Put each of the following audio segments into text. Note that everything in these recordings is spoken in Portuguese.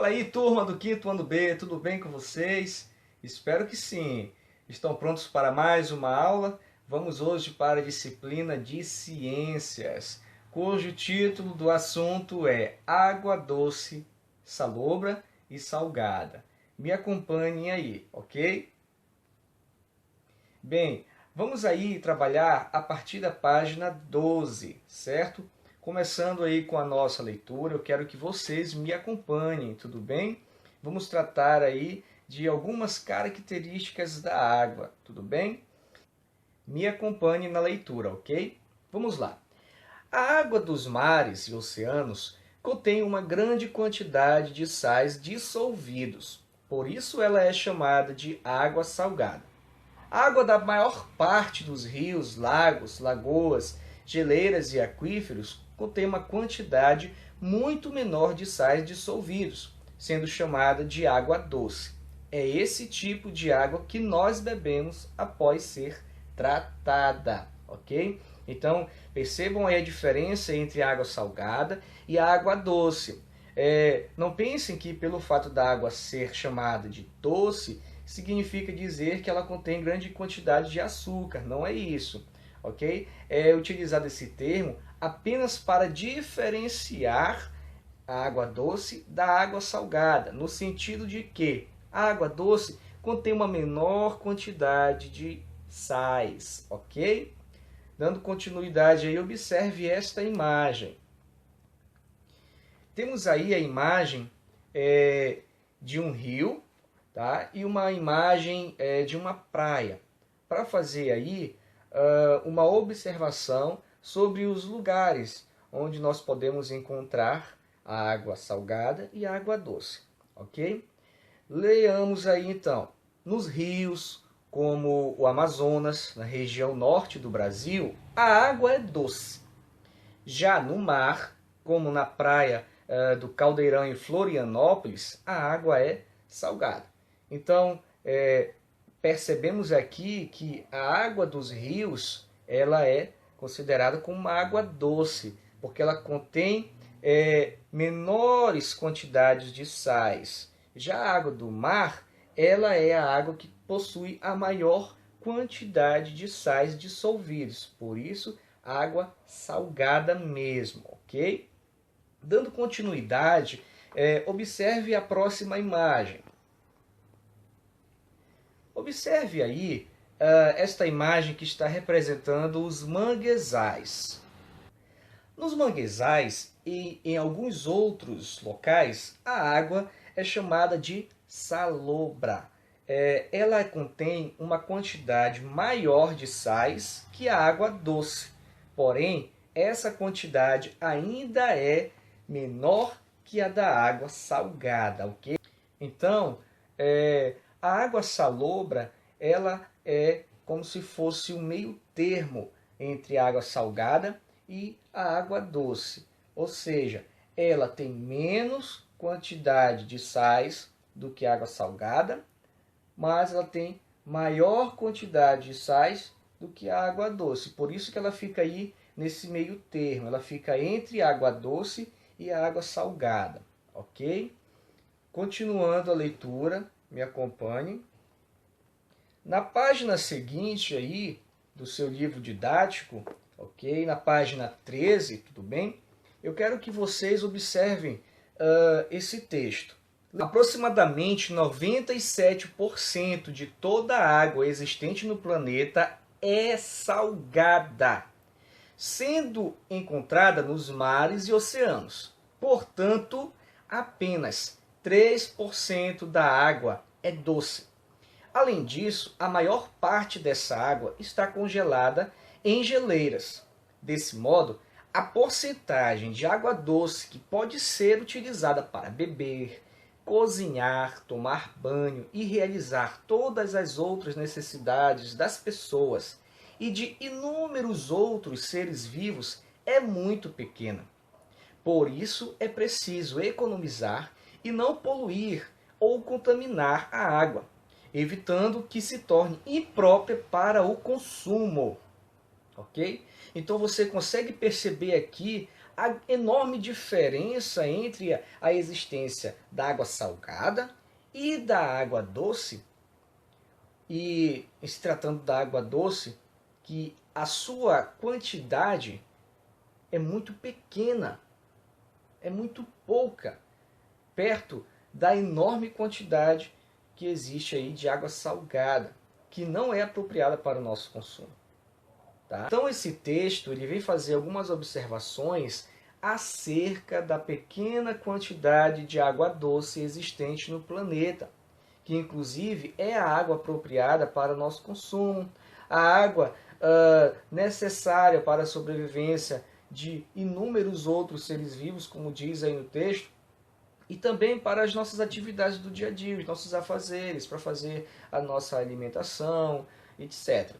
Fala aí, turma do quinto ano B, tudo bem com vocês? Espero que sim. Estão prontos para mais uma aula? Vamos hoje para a disciplina de Ciências, cujo título do assunto é Água Doce, Salobra e Salgada. Me acompanhem aí, ok? Bem, vamos aí trabalhar a partir da página 12, certo? Começando aí com a nossa leitura, eu quero que vocês me acompanhem, tudo bem? Vamos tratar aí de algumas características da água, tudo bem? Me acompanhe na leitura, ok? Vamos lá. A água dos mares e oceanos contém uma grande quantidade de sais dissolvidos, por isso ela é chamada de água salgada. A água da maior parte dos rios, lagos, lagoas, geleiras e aquíferos contém uma quantidade muito menor de sais dissolvidos, sendo chamada de água doce. É esse tipo de água que nós bebemos após ser tratada, ok? Então, percebam aí a diferença entre a água salgada e a água doce. Não pensem que pelo fato da água ser chamada de doce, significa dizer que ela contém grande quantidade de açúcar. Não é isso, ok? É utilizado esse termo apenas para diferenciar a água doce da água salgada, no sentido de que a água doce contém uma menor quantidade de sais, ok? Dando continuidade aí, observe esta imagem. Temos aí a imagem de um rio, tá? E uma imagem de uma praia, para fazer aí uma observação sobre os lugares onde nós podemos encontrar a água salgada e a água doce, ok? Leamos aí então. Nos rios, como o Amazonas, na região norte do Brasil, a água é doce. Já no mar, como na praia do Caldeirão em Florianópolis, a água é salgada. Então, percebemos aqui que a água dos rios ela é considerada como uma água doce, porque ela contém menores quantidades de sais. Já a água do mar, ela é a água que possui a maior quantidade de sais dissolvidos, por isso, água salgada mesmo, ok? Dando continuidade, observe a próxima imagem. Observe aí esta imagem que está representando os manguezais. Nos manguezais e em alguns outros locais, a água é chamada de salobra. Ela contém uma quantidade maior de sais que a água doce. Porém, essa quantidade ainda é menor que a da água salgada, ok? Então, a água salobra, ela é como se fosse um meio termo entre a água salgada e a água doce. Ou seja, ela tem menos quantidade de sais do que a água salgada, mas ela tem maior quantidade de sais do que a água doce. Por isso que ela fica aí nesse meio termo. Ela fica entre a água doce e a água salgada, ok? Continuando a leitura, me acompanhe. Na página seguinte aí do seu livro didático, ok? Na página 13, tudo bem? Eu quero que vocês observem esse texto. Aproximadamente 97% de toda a água existente no planeta é salgada, sendo encontrada nos mares e oceanos. Portanto, apenas 3% da água é doce. Além disso, a maior parte dessa água está congelada em geleiras. Desse modo, a porcentagem de água doce que pode ser utilizada para beber, cozinhar, tomar banho e realizar todas as outras necessidades das pessoas e de inúmeros outros seres vivos é muito pequena. Por isso é preciso economizar e não poluir ou contaminar a água, evitando que se torne imprópria para o consumo. Ok? Então você consegue perceber aqui a enorme diferença entre a existência da água salgada e da água doce. E se tratando da água doce, que a sua quantidade é muito pequena, é muito pouca, perto da enorme quantidade que existe aí de água salgada, que não é apropriada para o nosso consumo. Tá? Então esse texto ele vem fazer algumas observações acerca da pequena quantidade de água doce existente no planeta, que inclusive é a água apropriada para o nosso consumo, a água necessária para a sobrevivência de inúmeros outros seres vivos, como diz aí no texto, e também para as nossas atividades do dia a dia, os nossos afazeres, para fazer a nossa alimentação, etc.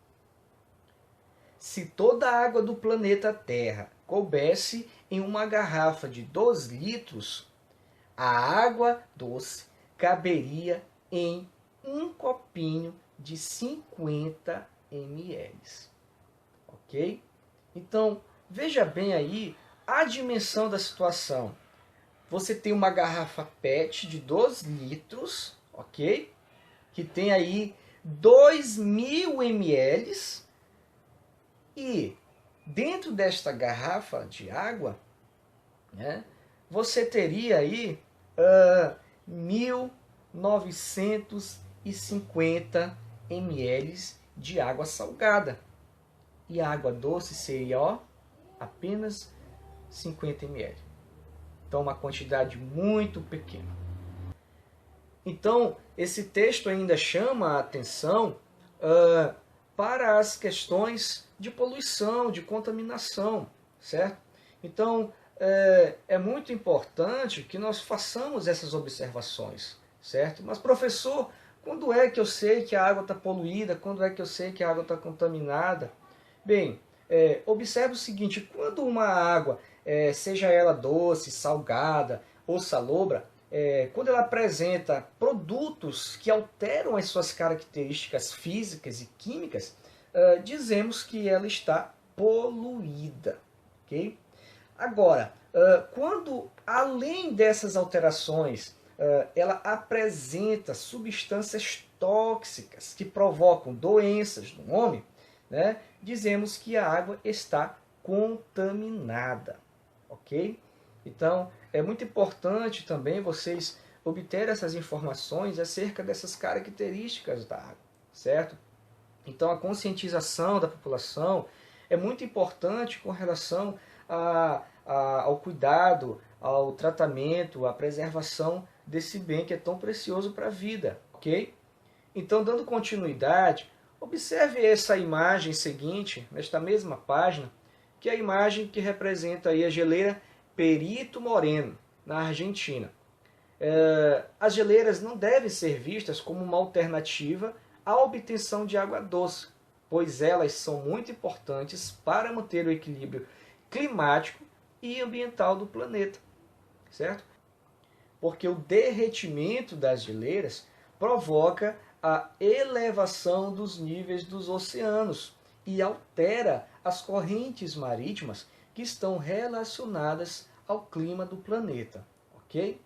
Se toda a água do planeta Terra coubesse em uma garrafa de 2 litros, a água doce caberia em um copinho de 50 ml. Ok? Então, veja bem aí a dimensão da situação. Você tem uma garrafa PET de 2 litros, ok? Que tem aí 2.000 ml. E dentro desta garrafa de água, né, você teria aí 1.950 ml de água salgada. E a água doce seria apenas 50 ml. Então, uma quantidade muito pequena. Então, esse texto ainda chama a atenção para as questões de poluição, de contaminação, certo? Então, é muito importante que nós façamos essas observações, certo? Mas, professor, quando é que eu sei que a água está poluída? Quando é que eu sei que a água está contaminada? Bem, observe o seguinte, quando uma água, seja ela doce, salgada ou salobra, quando ela apresenta produtos que alteram as suas características físicas e químicas, dizemos que ela está poluída. Okay? Agora, quando além dessas alterações, ela apresenta substâncias tóxicas que provocam doenças no homem, né, dizemos que a água está contaminada. Ok? Então, é muito importante também vocês obterem essas informações acerca dessas características da água, certo? Então, a conscientização da população é muito importante com relação ao cuidado, ao tratamento, à preservação desse bem que é tão precioso para a vida, ok? Então, dando continuidade, observe essa imagem seguinte, nesta mesma página, que é a imagem que representa aí a geleira Perito Moreno, na Argentina. As geleiras não devem ser vistas como uma alternativa à obtenção de água doce, pois elas são muito importantes para manter o equilíbrio climático e ambiental do planeta, certo? Porque o derretimento das geleiras provoca a elevação dos níveis dos oceanos e altera as correntes marítimas que estão relacionadas ao clima do planeta, ok?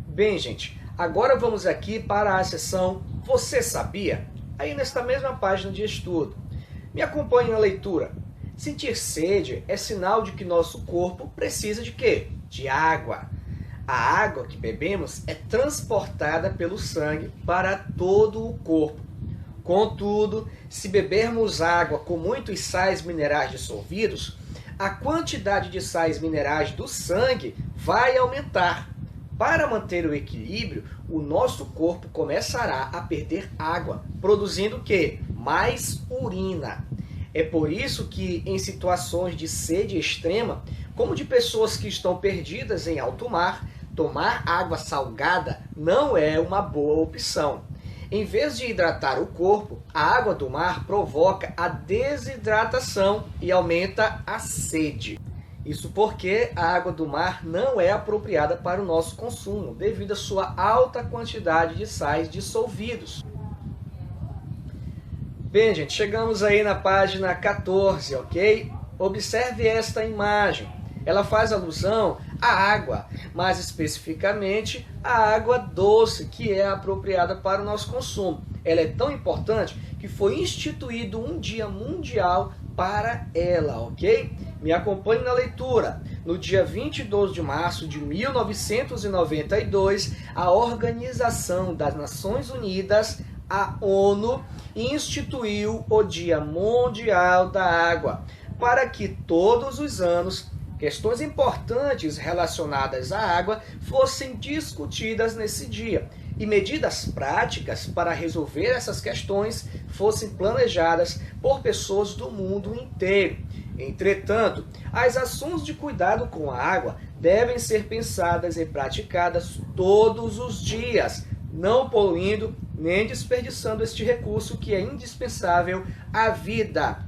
Bem, gente, agora vamos aqui para a seção Você Sabia? Aí nesta mesma página de estudo. Me acompanhe na leitura. Sentir sede é sinal de que nosso corpo precisa de quê? De água. A água que bebemos é transportada pelo sangue para todo o corpo. Contudo, se bebermos água com muitos sais minerais dissolvidos, a quantidade de sais minerais do sangue vai aumentar. Para manter o equilíbrio, o nosso corpo começará a perder água, produzindo o quê? Mais urina. É por isso que, em situações de sede extrema, como de pessoas que estão perdidas em alto mar, tomar água salgada não é uma boa opção. Em vez de hidratar o corpo, a água do mar provoca a desidratação e aumenta a sede. Isso porque a água do mar não é apropriada para o nosso consumo, devido à sua alta quantidade de sais dissolvidos. Bem, gente, chegamos aí na página 14, ok? Observe esta imagem. Ela faz alusão à água, mais especificamente à água doce, que é apropriada para o nosso consumo. Ela é tão importante que foi instituído um dia mundial para ela, ok? Me acompanhe na leitura. No dia 22 de março de 1992, a Organização das Nações Unidas, a ONU, instituiu o Dia Mundial da Água, para que todos os anos questões importantes relacionadas à água fossem discutidas nesse dia e medidas práticas para resolver essas questões fossem planejadas por pessoas do mundo inteiro. Entretanto, as ações de cuidado com a água devem ser pensadas e praticadas todos os dias, não poluindo nem desperdiçando este recurso que é indispensável à vida.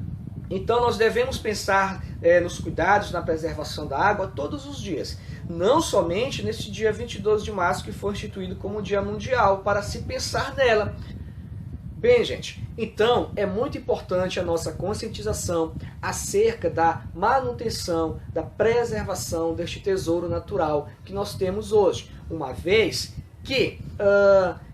Então nós devemos pensar nos cuidados, na preservação da água todos os dias. Não somente neste dia 22 de março que foi instituído como Dia Mundial, para se pensar nela. Bem, gente, então é muito importante a nossa conscientização acerca da manutenção, da preservação deste tesouro natural que nós temos hoje, uma vez que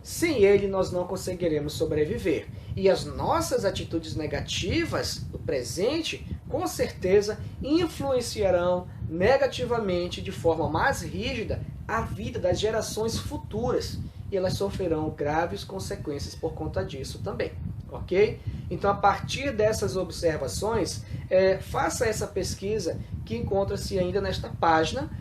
sem ele nós não conseguiremos sobreviver. E as nossas atitudes negativas do presente, com certeza, influenciarão negativamente, de forma mais rígida, a vida das gerações futuras. E elas sofrerão graves consequências por conta disso também. Ok? Então, a partir dessas observações, faça essa pesquisa que encontra-se ainda nesta página,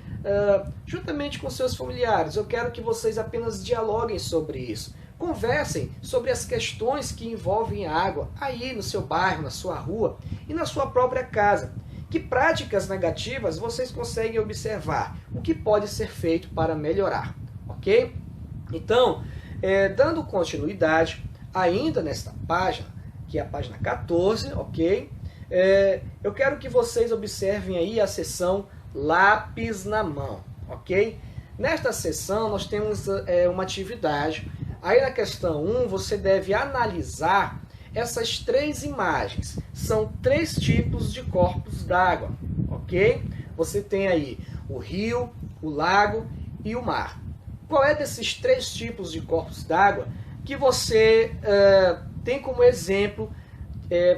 juntamente com seus familiares. Eu quero que vocês apenas dialoguem sobre isso. Conversem sobre as questões que envolvem a água aí no seu bairro, na sua rua e na sua própria casa. Que práticas negativas vocês conseguem observar? O que pode ser feito para melhorar? Ok? Então, dando continuidade, ainda nesta página, que é a página 14, ok? Eu quero que vocês observem aí a seção lápis na mão, ok? Nesta seção nós temos uma atividade. Aí na questão 1 você deve analisar essas três imagens. São três tipos de corpos d'água, ok? Você tem aí o rio, o lago e o mar. Qual é desses três tipos de corpos d'água que você tem como exemplo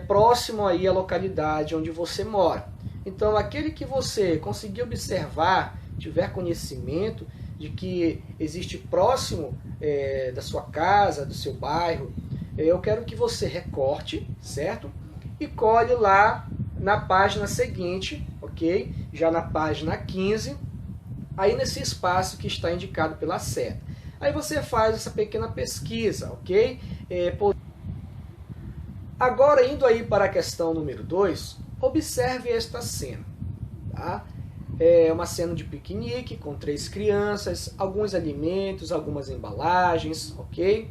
próximo aí à localidade onde você mora? Então, aquele que você conseguir observar, tiver conhecimento de que existe próximo da sua casa, do seu bairro, eu quero que você recorte, certo? E colhe lá na página seguinte, ok? Já na página 15, aí nesse espaço que está indicado pela seta. Aí você faz essa pequena pesquisa, ok? Agora, indo aí para a questão número 2, observe esta cena, tá? É uma cena de piquenique com 3 crianças, alguns alimentos, algumas embalagens, ok?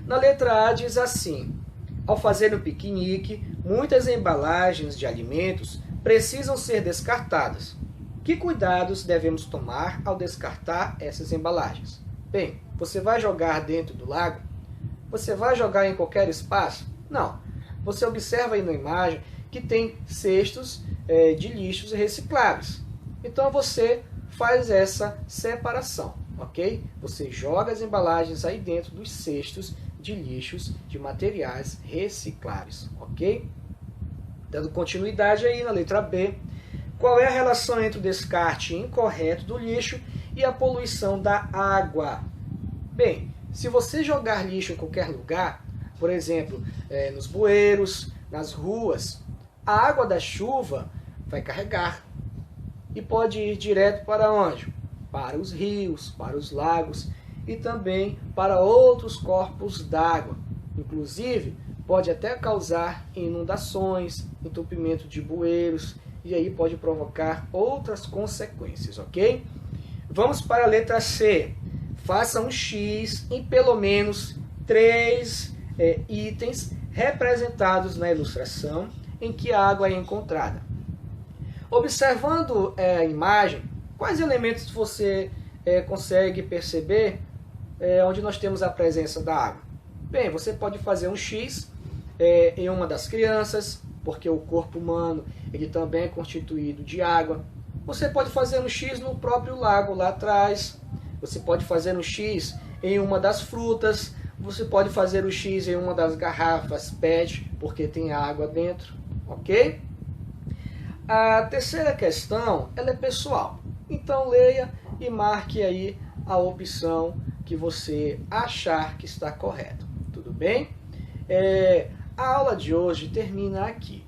Na letra A diz assim: ao fazer o piquenique, muitas embalagens de alimentos precisam ser descartadas. Que cuidados devemos tomar ao descartar essas embalagens? Bem, você vai jogar dentro do lago? Você vai jogar em qualquer espaço? Não. Você observa aí na imagem que tem cestos de lixos recicláveis. Então você faz essa separação, ok? Você joga as embalagens aí dentro dos cestos de lixos de materiais recicláveis, ok? Dando continuidade aí na letra B, qual é a relação entre o descarte incorreto do lixo e a poluição da água? Bem, se você jogar lixo em qualquer lugar, por exemplo, nos bueiros, nas ruas, a água da chuva vai carregar e pode ir direto para onde? Para os rios, para os lagos e também para outros corpos d'água. Inclusive, pode até causar inundações, entupimento de bueiros e aí pode provocar outras consequências, ok? Vamos para a letra C. Faça um X em pelo menos 3 itens representados na ilustração em que a água é encontrada. Observando a imagem, quais elementos você consegue perceber onde nós temos a presença da água? Bem, você pode fazer um X em uma das crianças, porque o corpo humano ele também é constituído de água. Você pode fazer um X no próprio lago lá atrás. Você pode fazer um X em uma das frutas. Você pode fazer o X em uma das garrafas PET, porque tem água dentro, ok? A terceira questão, ela é pessoal. Então leia e marque aí a opção que você achar que está correta. Tudo bem? A aula de hoje termina aqui.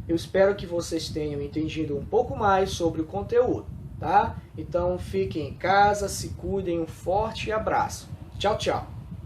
Eu espero que vocês tenham entendido um pouco mais sobre o conteúdo, tá? Então fiquem em casa, se cuidem, um forte abraço. Tchau, tchau.